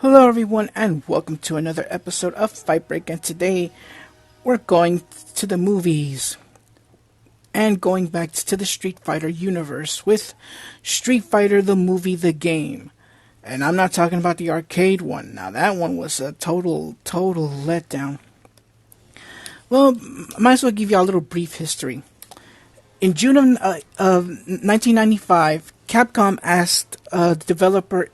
Hello everyone and welcome to another episode of Fight Break, and today we're going to the movies and going back to the Street Fighter universe with Street Fighter the movie, the game. And I'm not talking about the arcade one. Now that one was a total letdown. Well, I might as well give you a little brief history. In June of 1995, Capcom asked the developer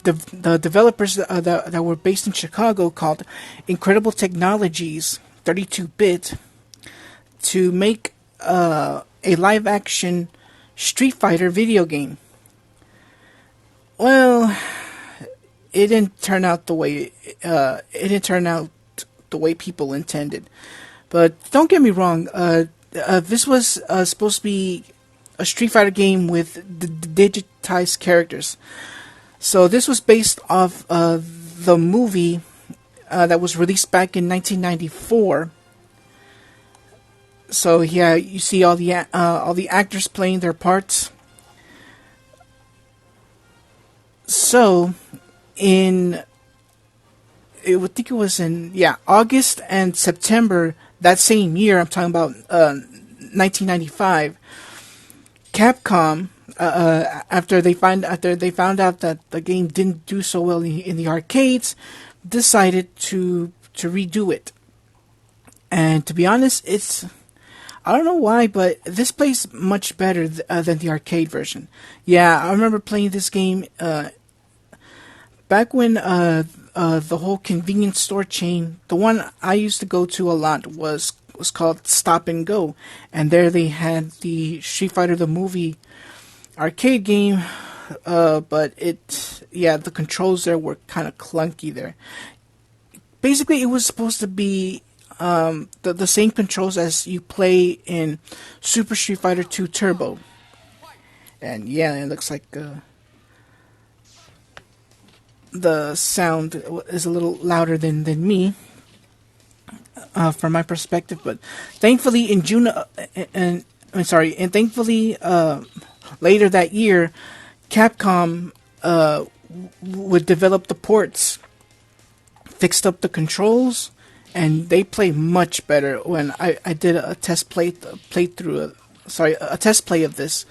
the developers that were based in Chicago called Incredible Technologies 32-bit to make a live-action Street Fighter video game. Well, it didn't turn out the way people intended. But don't get me wrong. This was supposed to be a Street Fighter game with digitized characters. So this was based off the movie that was released back in 1994. So yeah, you see all the actors playing their parts. So I think it was in August and September that same year. I'm talking about 1995. Capcom, after they found out that the game didn't do so well in the arcades, decided to redo it. And to be honest, I don't know why, but this plays much better than the arcade version. Yeah, I remember playing this game back when the whole convenience store chain, the one I used to go to a lot was called Stop and Go, and there they had the Street Fighter the movie arcade game, but the controls there were kind of clunky there. Basically, it was supposed to be the same controls as you play in Super Street Fighter 2 Turbo, and yeah, it looks like the sound is a little louder than me. From my perspective, but thankfully in June, thankfully later that year, Capcom would develop the ports, fixed up the controls, and they play much better. When I did a test play of this,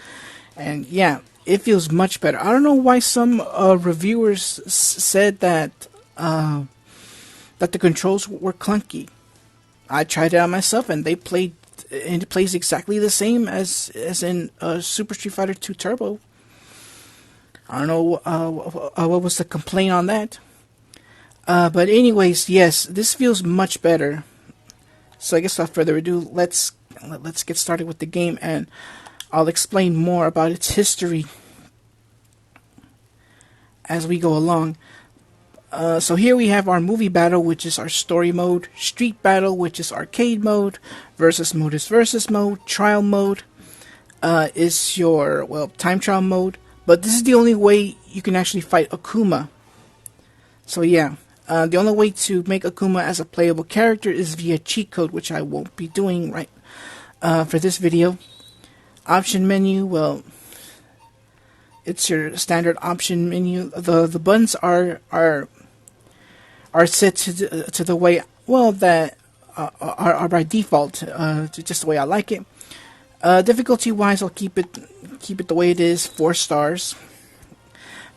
and yeah, it feels much better. I don't know why some reviewers said that the controls were clunky. I tried it out myself, and it plays exactly the same as in Super Street Fighter 2 Turbo. I don't know what was the complaint on that. But anyways, yes, this feels much better. So I guess without further ado, let's get started with the game, and I'll explain more about its history as we go along. So here we have our movie battle, which is our story mode, street battle, which is arcade mode, versus mode is versus mode, trial mode is your, time trial mode, but this is the only way you can actually fight Akuma. So yeah, the only way to make Akuma as a playable character is via cheat code, which I won't be doing right for this video. Option menu, it's your standard option menu. The buttons are set to the way that are by default, just the way I like it. Difficulty wise, I'll keep it the way it is, 4 stars.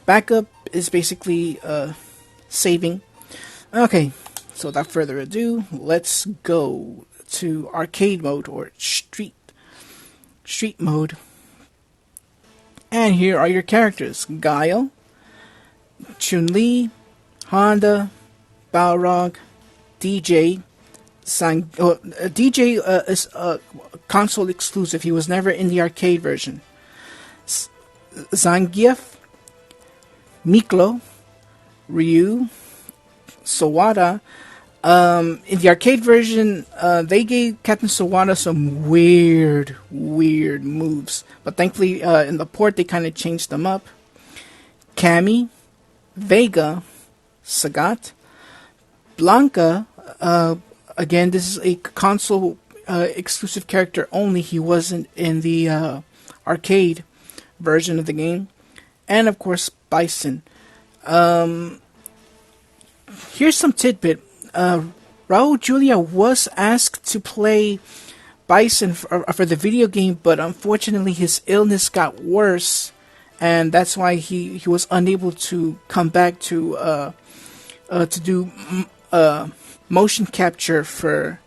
Backup is basically saving. Okay, so without further ado, let's go to arcade mode or street mode. And here are your characters: Guile, Chun-Li, Honda, Balrog, DJ. DJ is a console exclusive. He was never in the arcade version. Zangief, Miklo, Ryu, Sawada. In the arcade version, they gave Captain Sawada some weird moves, but thankfully in the port they kind of changed them up. Cammy, Vega, Sagat, Blanca. Again, this is a console exclusive character only. He wasn't in the arcade version of the game. and of course Bison. Here's some tidbit. Raul Julia was asked to play Bison for the video game, but unfortunately his illness got worse, and that's why he was unable to come back to do motion capture for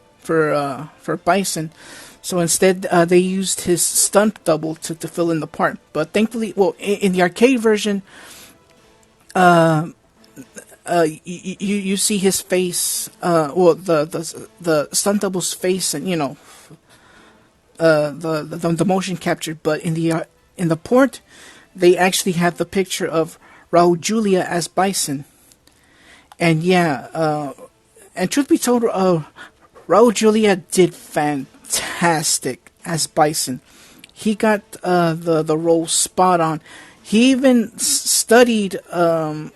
Bison. So instead, they used his stunt double to fill in the part. But thankfully, well, in the arcade version, you see his face, well, the stunt double's face, and the motion captured. But in the port, they actually have the picture of Raul Julia as Bison. And yeah, and truth be told, Raul Julia did fantastic as Bison. He got the role spot on. He even studied acting,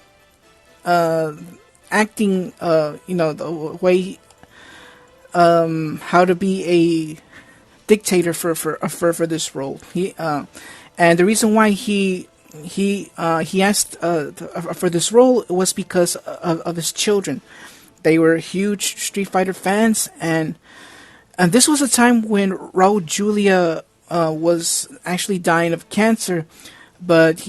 the way, how to be a dictator for this role. And the reason why he asked for this role was because of his children. They were huge Street Fighter fans, and this was a time when Raul Julia was actually dying of cancer, but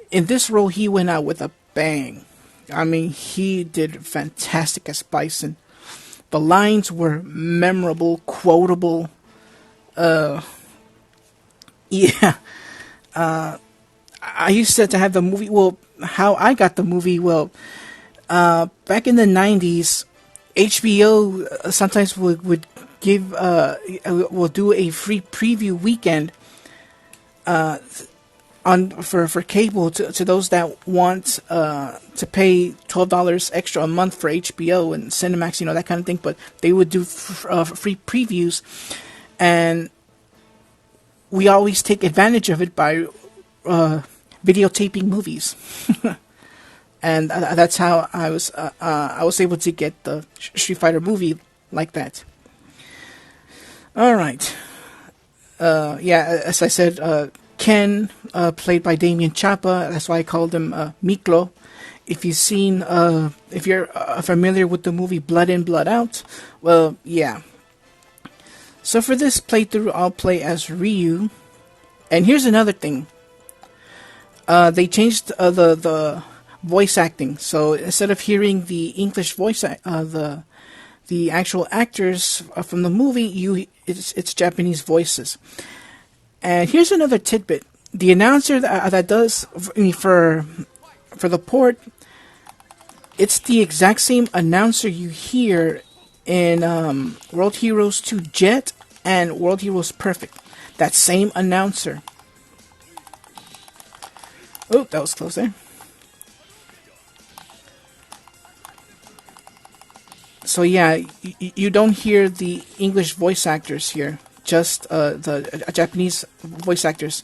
in this role he went out with a bang. I mean, he did fantastic as Bison. The lines were memorable, quotable. Yeah. I used to have the movie. Well, how I got the movie. Well, back in the 90s, HBO sometimes would give will do a free preview weekend for cable to those that want to pay $12 extra a month for HBO and Cinemax, that kind of thing. But they would do free previews, and we always take advantage of it by videotaping movies. And that's how I was able to get the Street Fighter movie like that. All right. Yeah, as I said, Ken, played by Damien Chapa. That's why I called him Miklo. If you're familiar with the movie Blood In, Blood Out, well, yeah. So for this playthrough, I'll play as Ryu. And here's another thing. They changed the voice acting. So instead of hearing the English voice, the actual actors from the movie, it's Japanese voices. And here's another tidbit: the announcer that does for the port, it's the exact same announcer you hear in World Heroes 2 Jet and World Heroes Perfect. That same announcer. Oh, that was close there. So yeah, you don't hear the English voice actors here, just the Japanese voice actors.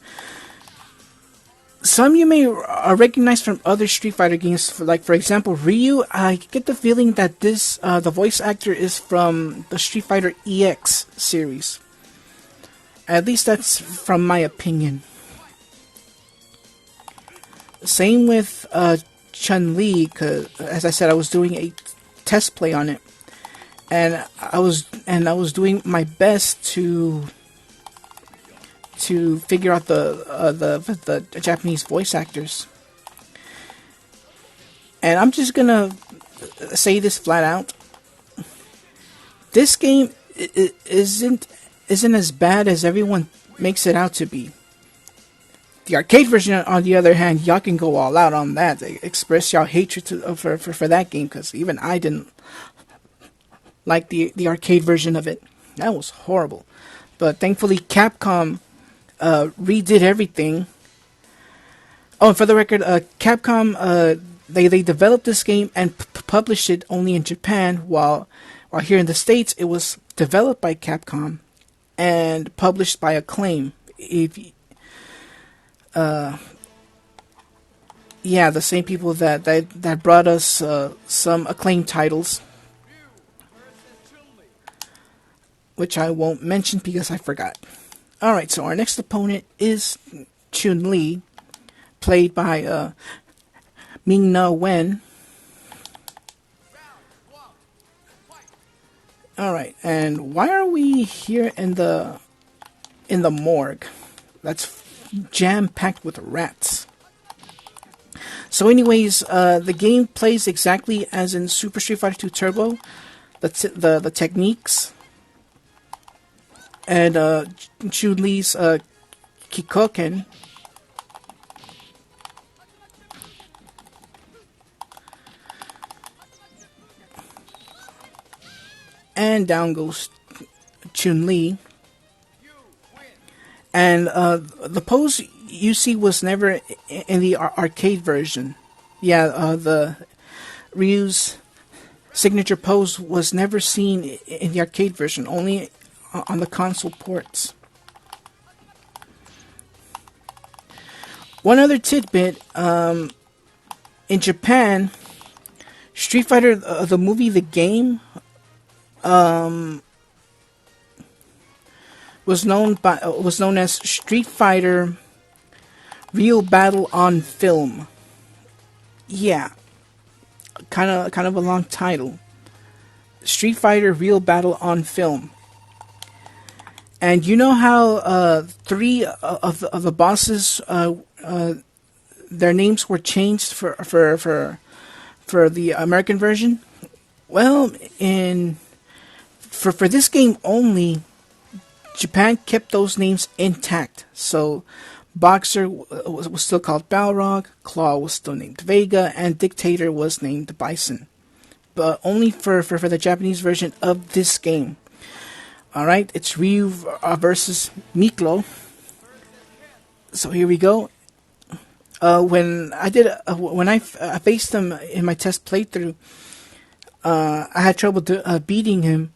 Some you may recognize from other Street Fighter games, for example, Ryu. I get the feeling that the voice actor is from the Street Fighter EX series. At least that's from my opinion. Same with Chun-Li, because as I said, I was doing a test play on it, and I was doing my best to figure out the Japanese voice actors. And I'm just gonna say this flat out: this game isn't as bad as everyone makes it out to be. The arcade version, on the other hand, y'all can go all out on that. Express y'all hatred for that game, because even I didn't like the arcade version of it. That was horrible. But thankfully, Capcom redid everything. Oh, and for the record, Capcom they developed this game and published it only in Japan, while here in the States it was developed by Capcom and published by Acclaim. Yeah, the same people that brought us some Acclaim titles, which I won't mention because I forgot. Alright, so our next opponent is Chun-Li, played by Ming-Na Wen. All right, and why are we here in the morgue? That's jam-packed with rats. So anyways, the game plays exactly as in Super Street Fighter 2 Turbo. The techniques and Chun-Li's Kikoken. And down goes Chun-Li. And the pose you see was never in the arcade version. Yeah, the Ryu's signature pose was never seen in the arcade version, only on the console ports. One other tidbit, in Japan, Street Fighter, the movie, the game, was known as Street Fighter Real Battle on Film. Yeah, kind of a long title. Street Fighter Real Battle on Film. And you know how 3 of the bosses, their names were changed for the American version? Well, for this game only, Japan kept those names intact. So Boxer was still called Balrog, Claw was still named Vega, and Dictator was named Bison. But only for the Japanese version of this game. Alright, it's Ryu versus Miklo. So here we go. When I faced him in my test playthrough, I had trouble beating him.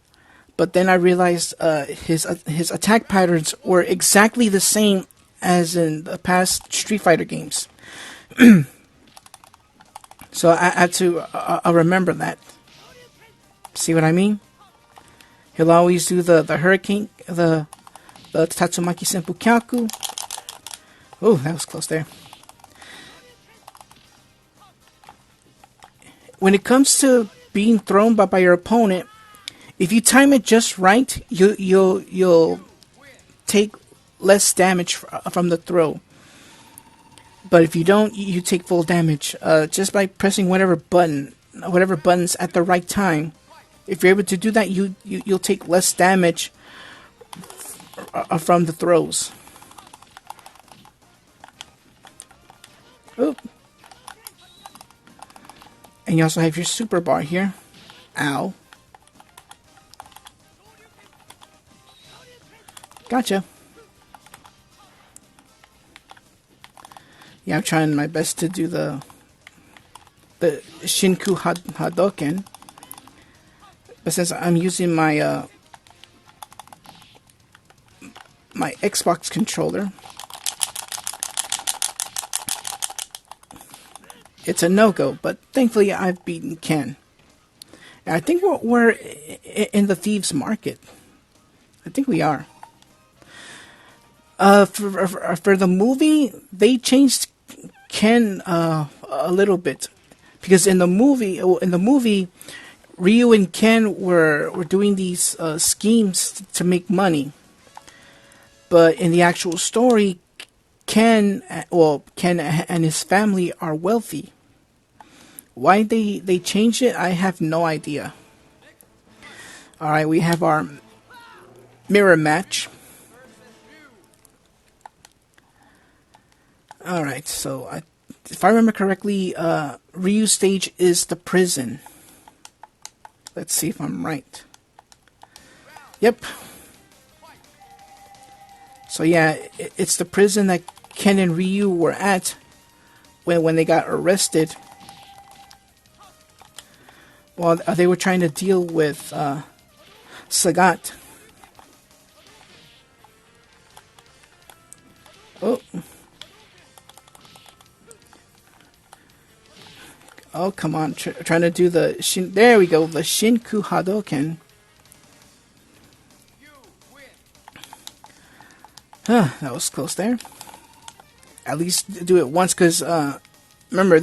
But then I realized his attack patterns were exactly the same as in the past Street Fighter games. So I had to remember that. See what I mean? He'll always do the hurricane, the Tatsumaki Senpu Kyaku. Oh, that was close there. When it comes to being thrown by your opponent, if you time it just right, you'll take less damage from the throw. But if you don't, you take full damage just by pressing whatever buttons at the right time. If you're able to do that, you'll take less damage from the throws. Oop. And you also have your super bar here. Ow. Gotcha. Yeah, I'm trying my best to do the Shinku Hadoken. But since I'm using my my Xbox controller, it's a no-go. But thankfully, I've beaten Ken. And I think we're in the Thieves Market. I think we are. For the movie, they changed Ken a little bit, because in the movie, Ryu and Ken were doing these schemes to make money, but in the actual story, Ken and his family are wealthy. Why they changed it, I have no idea. All right, we have our mirror match. Alright, so if I remember correctly, Ryu's stage is the prison. Let's see if I'm right. Yep. So yeah, it's the prison that Ken and Ryu were at when they got arrested. While they were trying to deal with Sagat. Oh. Oh, come on. Trying to do the there we go. The Shinku Hadoken. That was close there. at least do it once, because remember,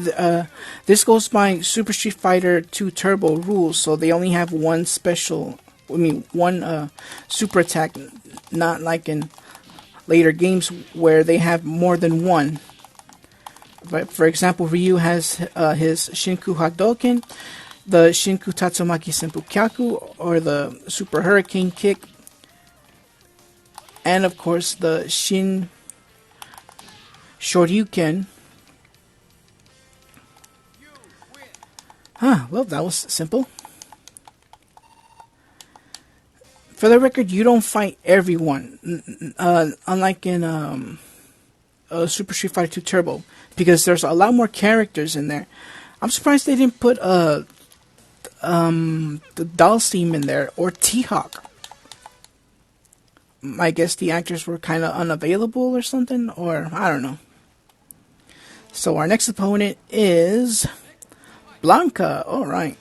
this goes by Super Street Fighter 2 Turbo rules, so they only have one special, one super attack, not like in later games where they have more than one. But for example, Ryu has his Shinku Hadouken, the Shinku Tatsumaki Senpu Kyaku, or the Super Hurricane Kick, and of course the Shin Shoryuken. Well, that was simple. For the record, you don't fight everyone, unlike in Super Street Fighter 2 Turbo, because there's a lot more characters in there. I'm surprised they didn't put the Dalsim in there, or T-Hawk. I guess the actors were kind of unavailable or something, or I don't know. So our next opponent is Blanca. Alright.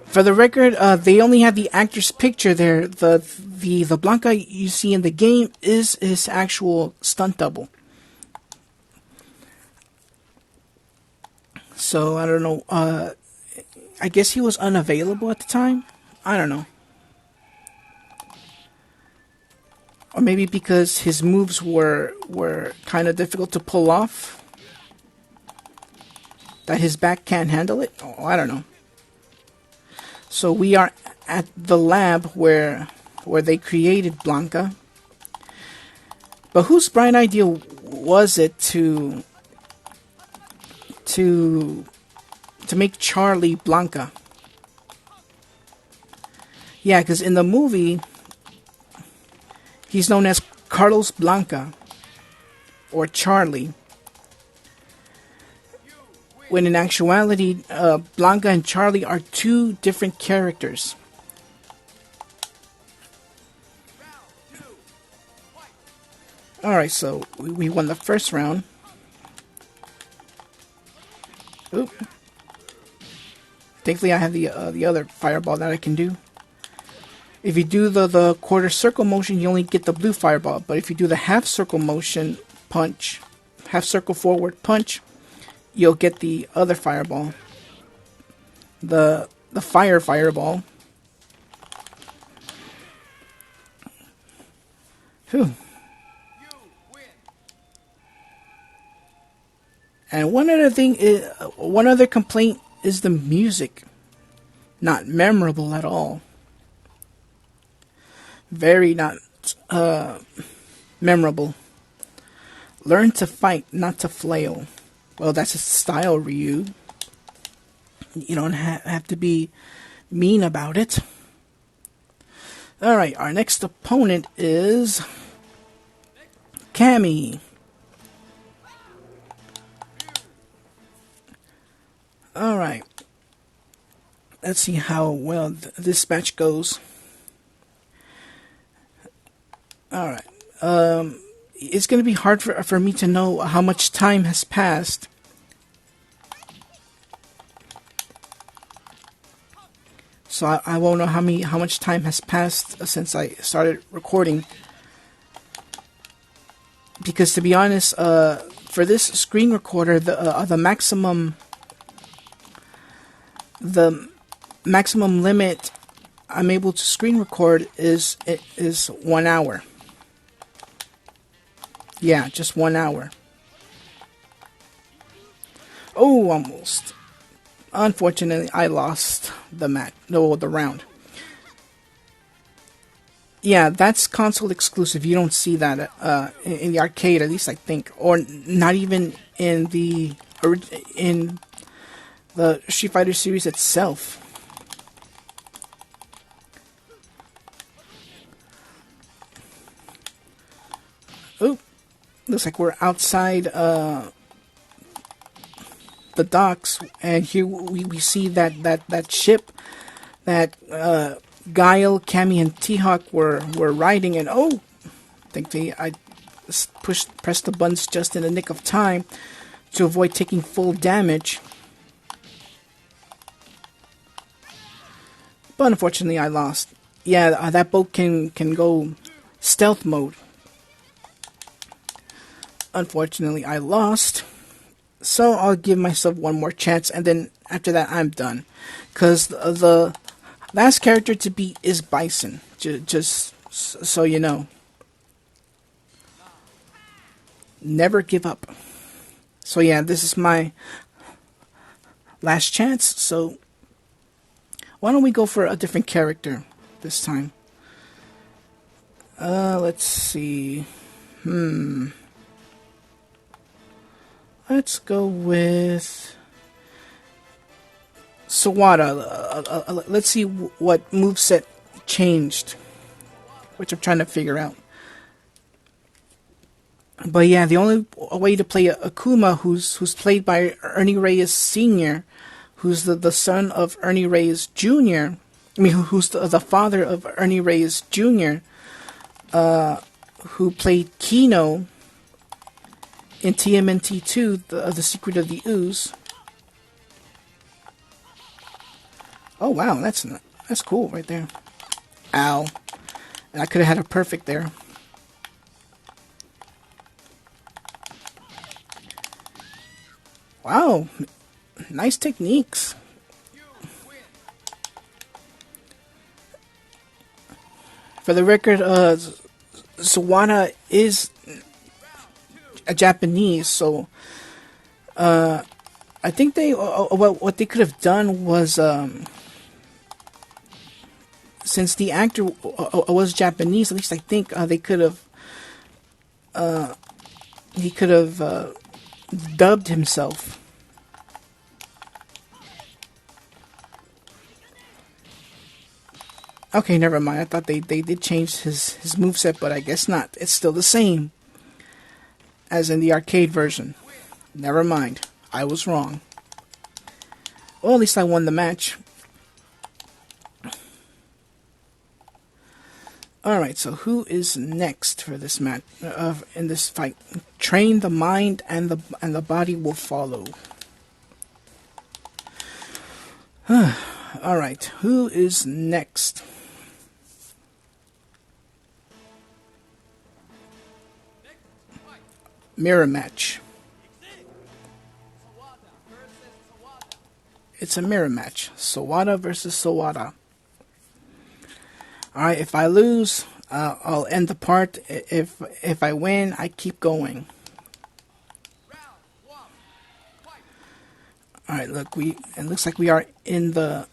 For the record, they only have the actor's picture there. The Blanca you see in the game is his actual stunt double. So, I don't know. I guess he was unavailable at the time? I don't know. Or maybe because his moves were kind of difficult to pull off, that his back can't handle it? Oh, I don't know. So we are at the lab where they created Blanca. But whose bright idea was it to make Charlie Blanca? Yeah, because in the movie, he's known as Carlos Blanca, or Charlie. When in actuality, Blanca and Charlie are two different characters. Alright, so we won the first round. Oop. Thankfully I have the other fireball that I can do. If you do the quarter circle motion, you only get the blue fireball. But if you do the half circle motion punch, half circle forward punch, you'll get the other fireball. The fire fireball. Whew. And one other complaint is the music. Not memorable at all. Very not memorable. Learn to fight, not to flail. Well, that's a style, Ryu. You don't have to be mean about it. Alright, our next opponent is Cammy. Alright. Let's see how well this match goes. Alright. It's going to be hard for me to know how much time has passed. So I won't know how much time has passed since I started recording. Because to be honest, for this screen recorder, the maximum limit I'm able to screen record is 1 hour. Yeah, just 1 hour. Oh, almost. Unfortunately, I lost the round. Yeah, that's console exclusive. You don't see that in the arcade, at least I think, or not even in the Street Fighter series itself. Oop. Looks like we're outside the docks, and here we see that ship that Guile, Cammy, and T-Hawk were riding, and oh, thankfully I pressed the buttons just in the nick of time to avoid taking full damage. But unfortunately I lost. Yeah, that boat can go stealth mode. unfortunately, I lost. So I'll give myself one more chance, and then after that, I'm done. Because the last character to beat is Bison. Just so you know. Never give up. So yeah, this is my last chance. So why don't we go for a different character this time? Let's see. Let's go with Sawada. Let's see what moveset changed, which I'm trying to figure out. But yeah, the only way to play Akuma, who's played by Ernie Reyes Sr., who's the son of Ernie Reyes Jr., I mean, who's the father of Ernie Reyes Jr., who played Kino in TMNT 2, the Secret of the Ooze. Oh wow, that's cool right there. Ow. And I could have had a perfect there. Wow. Nice techniques. For the record, Sawada is a Japanese, so I think they what they could have done was since the actor was Japanese, at least I think they could have he could have dubbed himself. Okay, never mind. I thought they did change his moveset, but I guess not. It's still the same as in the arcade version. Never mind. I was wrong. Well, at least I won the match. Alright, so who is next for this match? In this fight? Train the mind and the body will follow. Alright, who is next? Mirror match. It's a mirror match. Sawada versus Sawada. Alright, if I lose, I'll end the part. If I win, I keep going. Alright, look, it looks like we are in the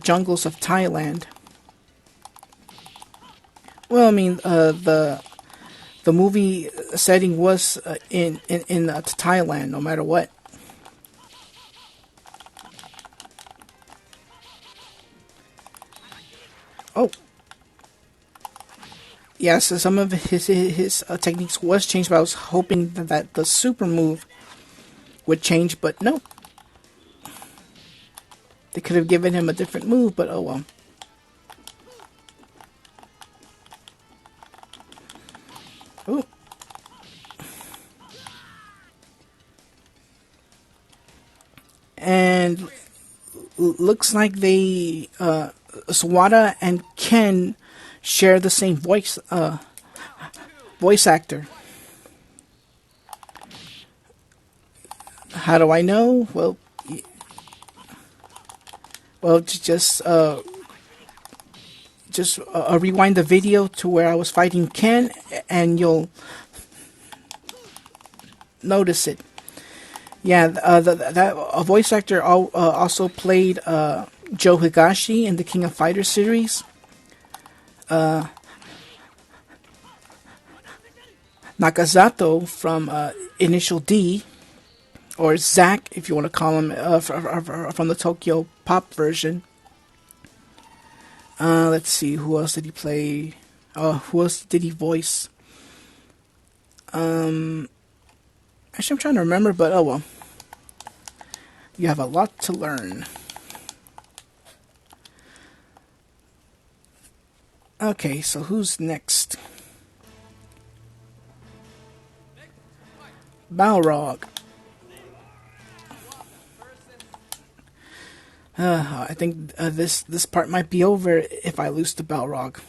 jungles of Thailand. Well, I mean, the movie setting was in Thailand, no matter what. Oh. Yes, so some of his techniques was changed, but I was hoping that the super move would change, but no. They could have given him a different move, but oh well. Ooh. And looks like they Sawada and Ken share the same voice actor. How do I know? Well, just rewind the video to where I was fighting Ken, and you'll notice it. Yeah, that voice actor also played Joe Higashi in the King of Fighters series. Nakazato from Initial D, or Zack, if you want to call him, from the Tokyo Pop version. Let's see, who else did he play? Who else did he voice? Actually, I'm trying to remember, but oh well. You have a lot to learn. Okay, so who's next? Balrog. I think this part might be over if I lose to Balrog.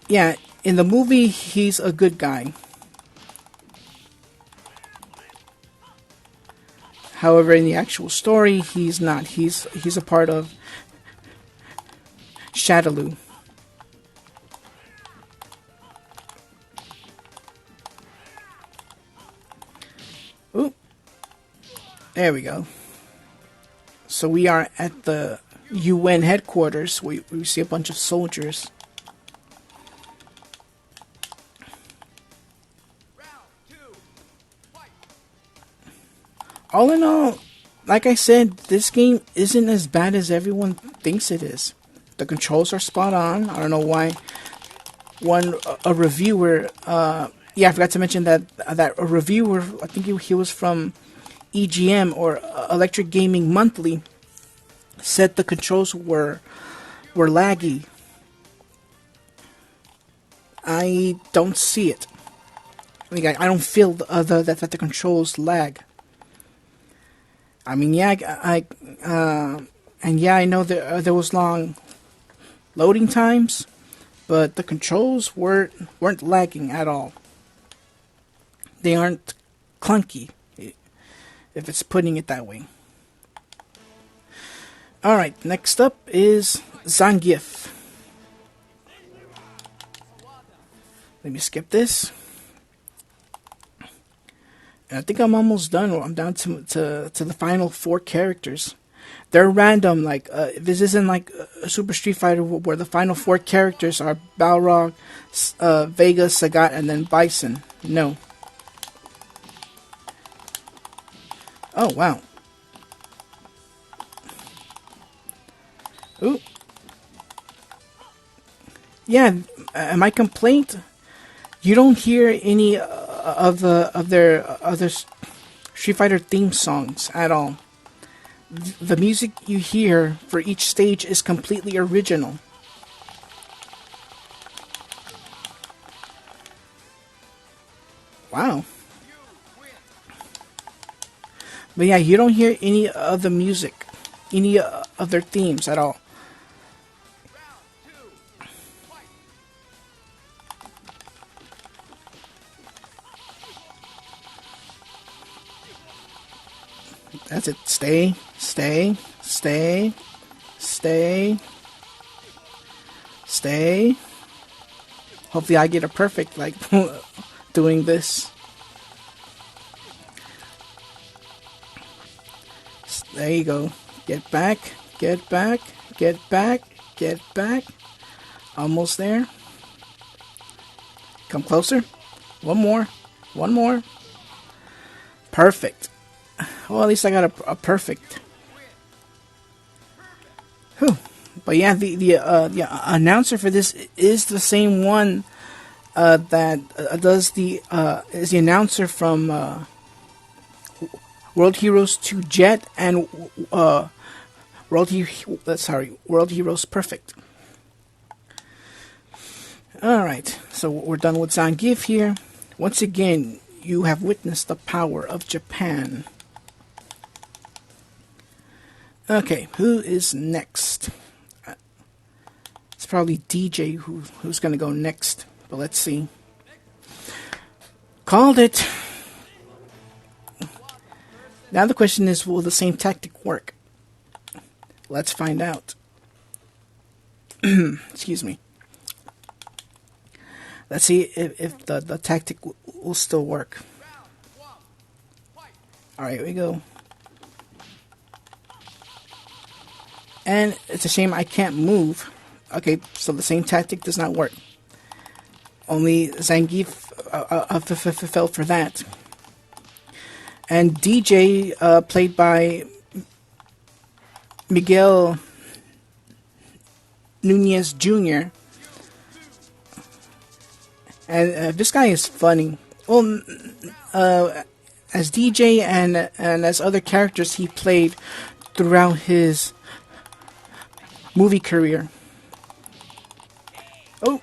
Yeah, in the movie, he's a good guy. However, in the actual story, he's not. He's a part of Shadaloo. Oop, there we go. So we are at the UN headquarters. We see a bunch of soldiers. All in all, like I said, this game isn't as bad as everyone thinks it is. The controls are spot on. I don't know why a reviewer, yeah, I forgot to mention that a reviewer, I think he was from EGM or Electric Gaming Monthly, said the controls were laggy. I don't see it. I don't feel that the controls lag. I mean, yeah, and yeah, I know there was long loading times, but the controls weren't lagging at all. They aren't clunky, if it's putting it that way. Alright, next up is Zangief. Let me skip this. And I think I'm almost done. I'm down to the final 4 characters. They're random. Like this isn't like a Super Street Fighter where the final 4 characters are Balrog, Vega, Sagat, and then Bison. No. Oh wow. Ooh. Yeah. My complaint. You don't hear any of their other Street Fighter theme songs at all. The music you hear for each stage is completely original. Wow. But yeah, you don't hear any of the music, any of their themes at all. That's it. Stay, stay, stay, stay, stay. Hopefully I get a perfect, like, doing this. There you go. Get back, get back, get back, get back. Almost there. Come closer. One more. One more. Perfect. Well, at least I got a perfect. Whew. But yeah, the announcer for this is the same one that does is the announcer from World Heroes 2 Jet and World Heroes Perfect. Alright, so we're done with Zangief here. Once again, you have witnessed the power of Japan. Okay, who is next? It's probably DJ who's going to go next, but let's see. Called it. Now the question is, will the same tactic work? Let's find out. Excuse me. Let's see if the tactic will still work. Alright, here we go. And it's a shame I can't move. Okay, so the same tactic does not work. Only Zangief fell for that. And DJ, played by Miguel Nunez Jr. And this guy is funny. Well, as DJ and as other characters he played throughout his movie career. Oh.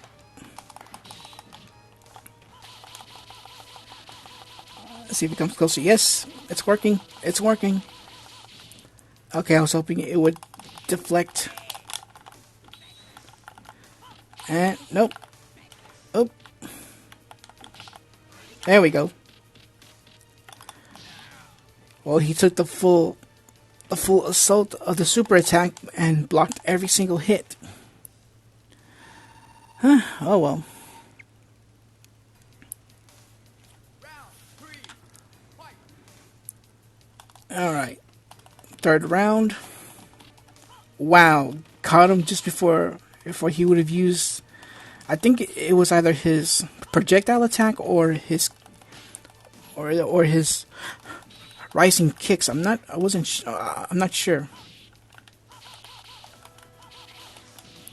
Let's see if it comes closer. Yes, it's working. It's working. Okay, I was hoping it would deflect. And nope. There we go. Well, he took the full assault of the super attack and blocked every single hit. Huh, oh well. Alright. Third round. Wow. Caught him just before he would have used, I think it was either his projectile attack or his rising kicks. I'm not sure.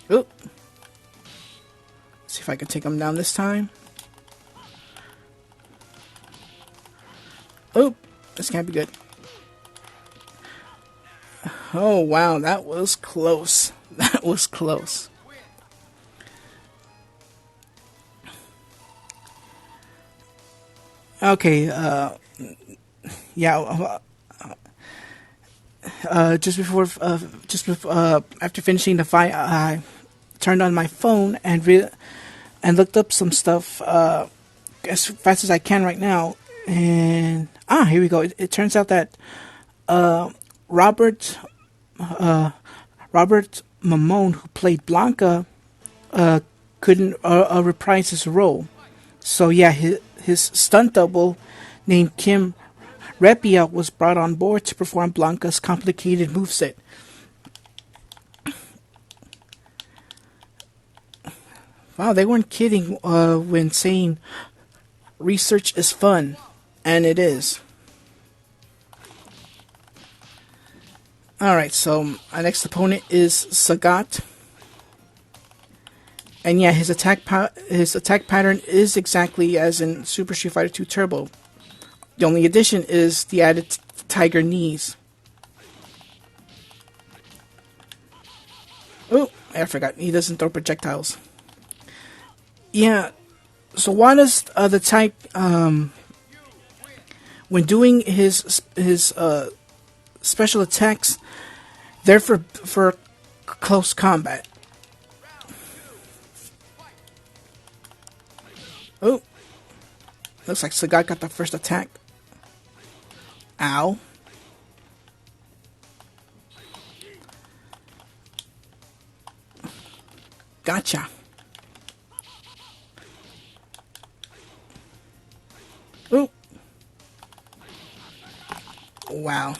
Oh. See if I can take him down this time. Oh, this can't be good. Oh wow, that was close. That was close. Okay, yeah. After finishing the fight, I turned on my phone and looked up some stuff as fast as I can right now. And here we go. It turns out that Robert Mamone, who played Blanca, couldn't reprise his role. So yeah, his stunt double named Kim Repia was brought on board to perform Blanca's complicated moveset. Wow, they weren't kidding when saying research is fun, and it is. Alright, so our next opponent is Sagat. And yeah, his attack pattern is exactly as in Super Street Fighter 2 Turbo. The only addition is the added tiger knees. Oh, I forgot. He doesn't throw projectiles. Yeah, so what is the type when doing his special attacks? They're for close combat. Oh, looks like Sagat got the first attack. Ow. Gotcha. Oh. Wow.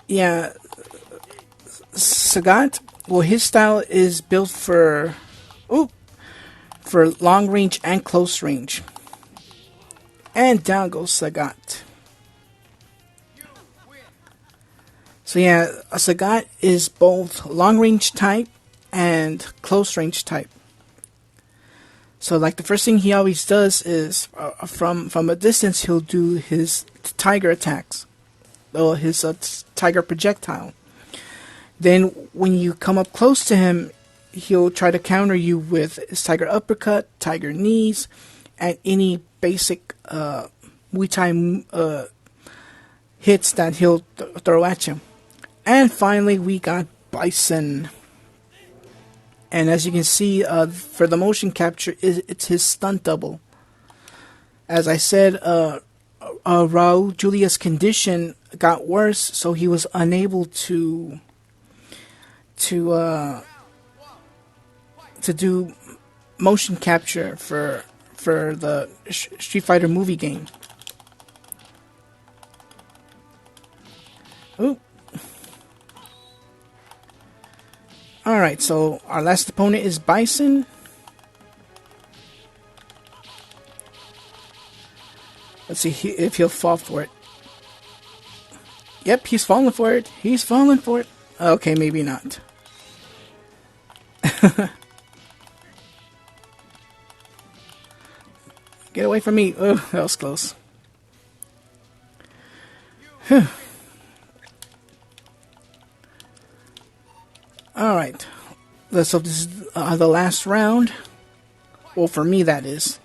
Yeah. Sagat, well, his style is built for long range and close range. And down goes Sagat. So yeah, a Sagat is both long range type and close range type. So like the first thing he always does is from a distance he'll do his tiger attacks, or his tiger projectile. Then when you come up close to him, he'll try to counter you with his tiger uppercut, tiger knees, and any basic Muay Thai hits that he'll throw at you. And finally, we got Bison. And as you can see, for the motion capture, it's his stunt double. As I said, Raul Julia's condition got worse, so he was unable to do motion capture for the Street Fighter movie game. Ooh. Alright, so our last opponent is Bison. Let's see if he'll fall for it. Yep, he's falling for it. He's falling for it. Okay, maybe not. Get away from me. Oh, that was close. Alright. So this is the last round. Well, for me, that is.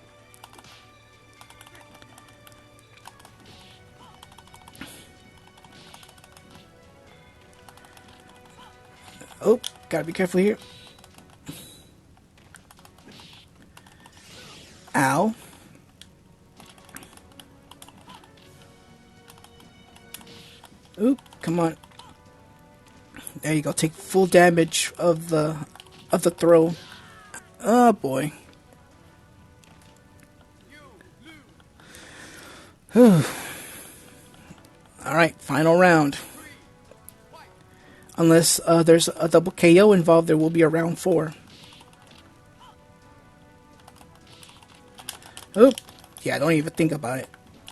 Oh, gotta be careful here. Oop, come on. There you go. Take full damage of the throw. Oh boy. Whew. Alright, final round. Unless there's a double KO involved, there will be a round 4. Oop. Yeah, don't even think about it.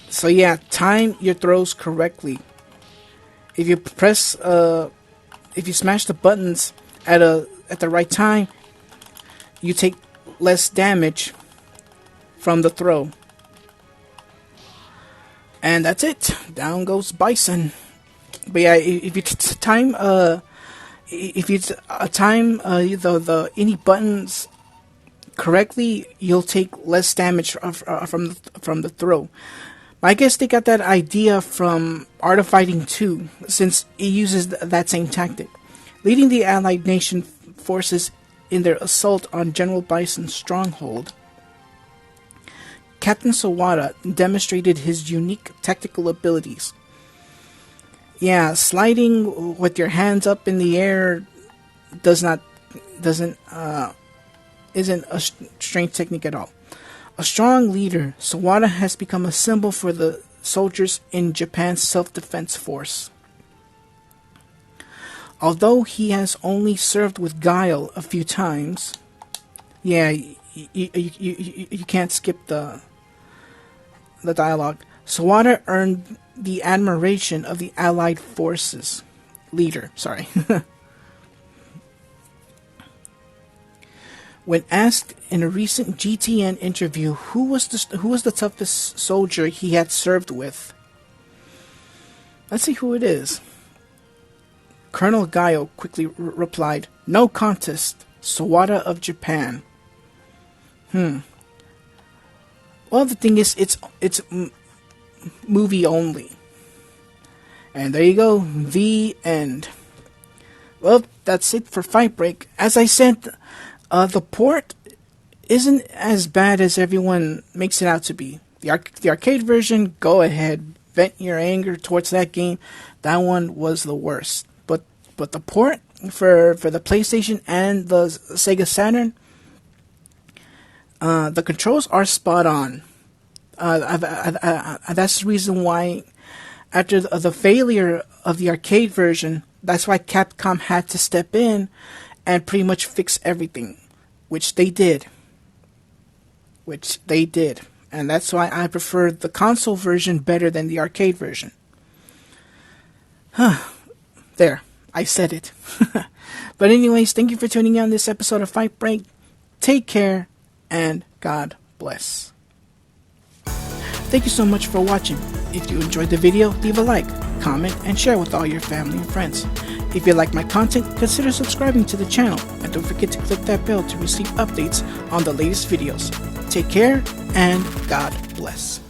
So yeah, time your throws correctly. If you press, if you smash the buttons at the right time, you take less damage from the throw. And that's it. Down goes Bison. But yeah, if you time the any buttons correctly, you'll take less damage from the throw. I guess they got that idea from Art of Fighting 2, since it uses that same tactic, leading the Allied nation forces in their assault on General Bison's stronghold. Captain Sawada demonstrated his unique tactical abilities. Yeah, sliding with your hands up in the air isn't a strange technique at all. A strong leader, Sawada has become a symbol for the soldiers in Japan's self-defense force. Although he has only served with guile a few times, yeah, you can't skip the dialogue. Sawada earned the admiration of the Allied forces leader. Sorry. When asked in a recent GTN interview who was the toughest soldier he had served with, let's see who it is. Colonel Gaio quickly replied, "No contest, Sawada of Japan." Well, the thing is, it's movie only. And there you go, the end. Well, that's it for Fight Break. As I said, the port isn't as bad as everyone makes it out to be. The arcade version, go ahead, vent your anger towards that game. That one was the worst. But the port for the PlayStation and the Sega Saturn, the controls are spot on. That's the reason why, after the failure of the arcade version, that's why Capcom had to step in and pretty much fix everything, which they did. And that's why I prefer the console version better than the arcade version. There, I said it. But anyways, thank you for tuning in on this episode of Fight Break. Take care, and God bless. Thank you so much for watching. If you enjoyed the video, leave a like, comment, and share with all your family and friends. If you like my content, consider subscribing to the channel, and don't forget to click that bell to receive updates on the latest videos. Take care, and God bless.